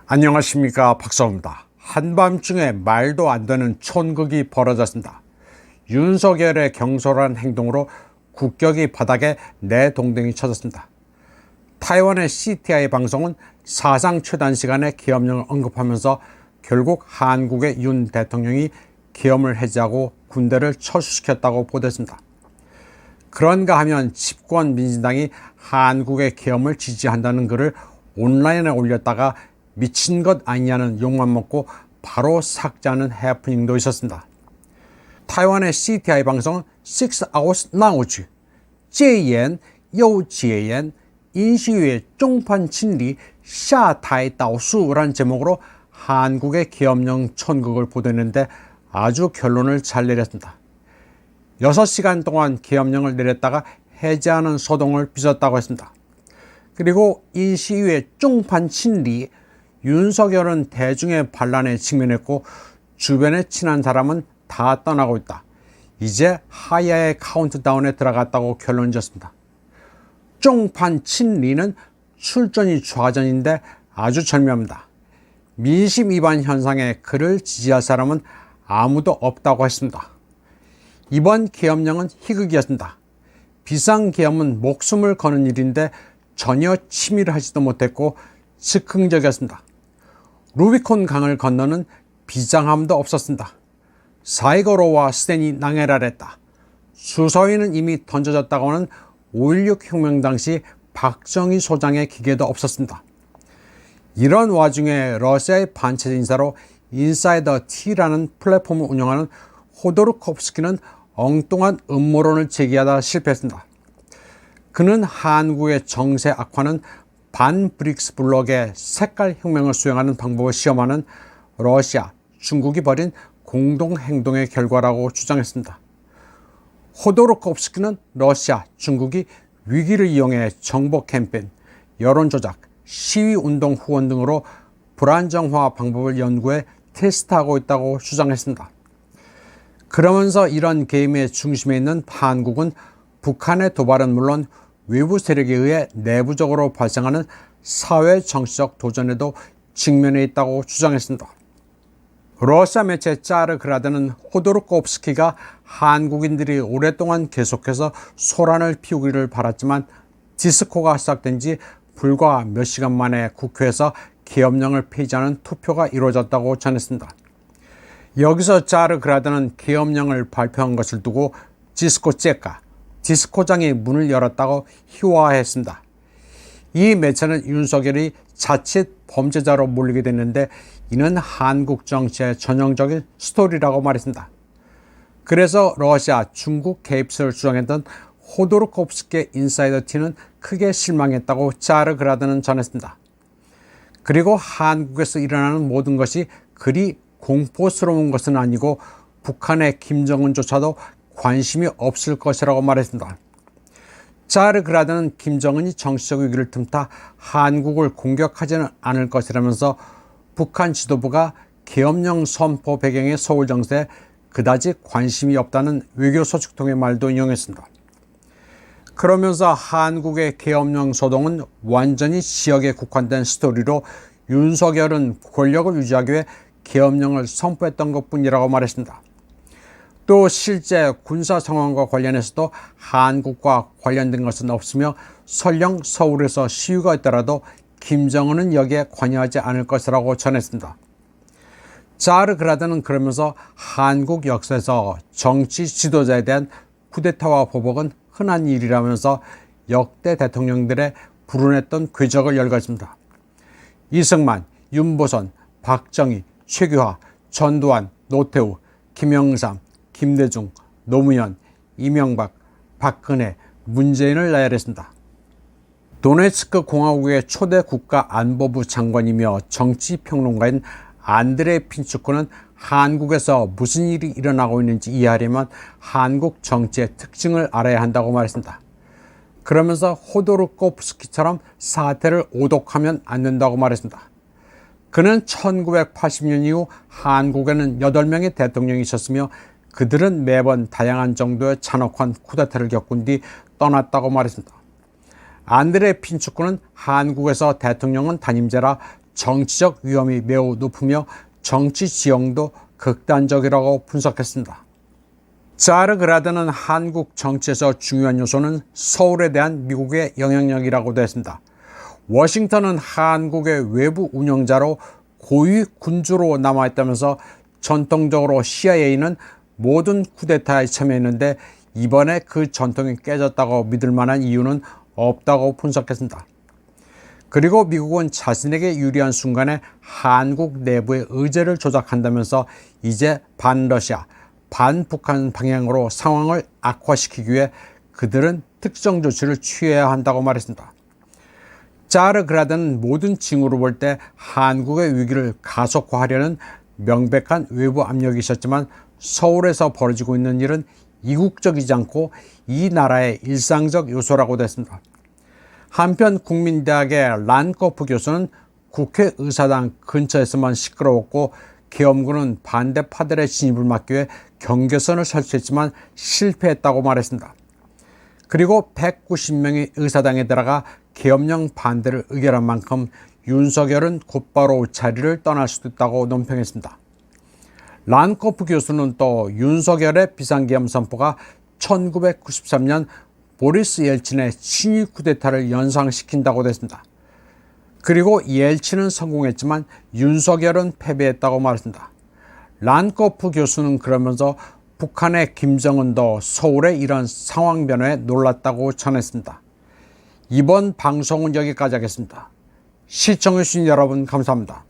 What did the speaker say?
안녕하십니까, 박사입니다. 한밤중에 말도 안 되는 촌극이 벌어졌습니다. 윤석열의 경솔한 행동으로 국격이 바닥에 내동댕이 쳐졌습니다. 타이완의 CTI 방송은 사상 최단 시간에 계엄령을 언급하면서 결국 한국의 윤 대통령이 계엄을 해제하고 군대를 철수시켰다고 보도했습니다. 그런가 하면 집권 민진당이 한국의 계엄을 지지한다는 글을 온라인에 올렸다가 미친 것 아니냐는 욕만 먹고 바로 삭제하는 해프닝도 있었습니다. 타이완의 CTI 방송은 6 hours now戒严又戒严 인시위의 종판 친리 샤타이 다오수라는 제목으로 한국의 계엄령 천극을 보도했는데 아주 결론을 잘 내렸습니다. 6시간 동안 계엄령을 내렸다가 해제하는 소동을 빚었다고 했습니다. 그리고 인시위의 종판 친리 윤석열은 대중의 반란에 직면했고 주변에 친한 사람은 다 떠나고 있다. 이제 하야의 카운트다운에 들어갔다고 결론 지었습니다. 종판 친리는 출전이 좌전인데 아주 절묘합니다. 민심 위반 현상에 그를 지지할 사람은 아무도 없다고 했습니다. 이번 계엄령은 희극이었습니다. 비상계엄은 목숨을 거는 일인데 전혀 침의를 하지도 못했고 즉흥적이었습니다. 루비콘 강을 건너는 비장함도 없었습니다. 사이거로와 스탠이 낭해라랬다. 수서위는 이미 던져졌다고 하는 5.16 혁명 당시 박정희 소장의 기계도 없었습니다. 이런 와중에 러시아의 반체제 인사로 인사이더 T라는 플랫폼을 운영하는 호도르코프스키는 엉뚱한 음모론을 제기하다 실패했습니다. 그는 한국의 정세 악화는 반 브릭스 블록의 색깔 혁명을 수행하는 방법을 시험하는 러시아, 중국이 벌인 공동행동의 결과라고 주장했습니다. 호도르코프스키는 러시아, 중국이 위기를 이용해 정보 캠페인, 여론조작, 시위운동 후원 등으로 불안정화 방법을 연구해 테스트하고 있다고 주장했습니다. 그러면서 이런 게임의 중심에 있는 한국은 북한의 도발은 물론 외부 세력에 의해 내부적으로 발생하는 사회 정치적 도전에도 직면해 있다고 주장했습니다. 러시아 매체 짜르그라드는 호도르코프스키가 한국인들이 오랫동안 계속해서 소란을 피우기를 바랐지만 디스코가 시작된 지 불과 몇 시간 만에 국회에서 계엄령을 폐지하는 투표가 이루어졌다고 전했습니다. 여기서 짜르그라드는 계엄령을 발표한 것을 두고 디스코장이 문을 열었다고 희화화했습니다. 이 매체는 윤석열이 자칫 범죄자로 몰리게 됐는데 이는 한국 정치의 전형적인 스토리라고 말했습니다. 그래서 러시아, 중국 개입을 주장했던 호도르코프스키의 인사이더 T는 크게 실망했다고 짜르그라드는 전했습니다. 그리고 한국에서 일어나는 모든 것이 그리 공포스러운 것은 아니고 북한의 김정은조차도 관심이 없을 것이라고 말했습니다. 짜르그라드는 김정은이 정치적 위기를 틈타 한국을 공격하지는 않을 것이라면서 북한 지도부가 계엄령 선포 배경의 서울 정세에 그다지 관심이 없다는 외교 소식통의 말도 인용했습니다. 그러면서 한국의 계엄령 소동은 완전히 지역에 국한된 스토리로 윤석열은 권력을 유지하기 위해 계엄령을 선포했던 것뿐이라고 말했습니다. 또 실제 군사 상황과 관련해서도 한국과 관련된 것은 없으며 설령 서울에서 시위가 있더라도 김정은은 여기에 관여하지 않을 것이라고 전했습니다. 짜르그라드는 그러면서 한국 역사에서 정치 지도자에 대한 쿠데타와 보복은 흔한 일이라면서 역대 대통령들의 불운했던 궤적을 열거했습니다. 이승만, 윤보선, 박정희, 최규하, 전두환, 노태우, 김영삼, 김대중, 노무현, 이명박, 박근혜, 문재인을 나열했습니다. 도네츠크 공화국의 초대 국가안보부 장관이며 정치평론가인 안드레 핀추크는 한국에서 무슨 일이 일어나고 있는지 이해하려면 한국 정치의 특징을 알아야 한다고 말했습니다. 그러면서 호도르코프스키처럼 사태를 오독하면 안 된다고 말했습니다. 그는 1980년 이후 한국에는 8명의 대통령이 있었으며 그들은 매번 다양한 정도의 잔혹한 쿠데타를 겪은 뒤 떠났다고 말했습니다. 안드레 핀추크는 한국에서 대통령은 단임제라 정치적 위험이 매우 높으며 정치 지형도 극단적이라고 분석했습니다. 자르그라드는 한국 정치에서 중요한 요소는 서울에 대한 미국의 영향력이라고도 했습니다. 워싱턴은 한국의 외부 운영자로 고위 군주로 남아있다면서 전통적으로 CIA는 모든 쿠데타에 참여했는데 이번에 그 전통이 깨졌다고 믿을 만한 이유는 없다고 분석했습니다. 그리고 미국은 자신에게 유리한 순간에 한국 내부의 의제를 조작한다면서 이제 반러시아, 반북한 방향으로 상황을 악화시키기 위해 그들은 특정 조치를 취해야 한다고 말했습니다. 자르그라드는 모든 징후로 볼 때 한국의 위기를 가속화하려는 명백한 외부 압력이 있었지만 서울에서 벌어지고 있는 일은 이국적이지 않고 이 나라의 일상적 요소라고도 했습니다. 한편 국민대학의 란코프 교수는 국회의사당 근처에서만 시끄러웠고 계엄군은 반대파들의 진입을 막기 위해 경계선을 설치했지만 실패했다고 말했습니다. 그리고 190명의 의사당에 들어가 계엄령 반대를 의결한 만큼 윤석열은 곧바로 자리를 떠날 수도 있다고 논평했습니다. 란코프 교수는 또 윤석열의 비상계엄 선포가 1993년 보리스 옐친의 친위 쿠데타를 연상시킨다고도 했습니다. 그리고 옐친은 성공했지만 윤석열은 패배했다고 말했습니다. 란코프 교수는 그러면서 북한의 김정은도 서울의 이런 상황 변화에 놀랐다고 전했습니다. 이번 방송은 여기까지 하겠습니다. 시청해주신 여러분 감사합니다.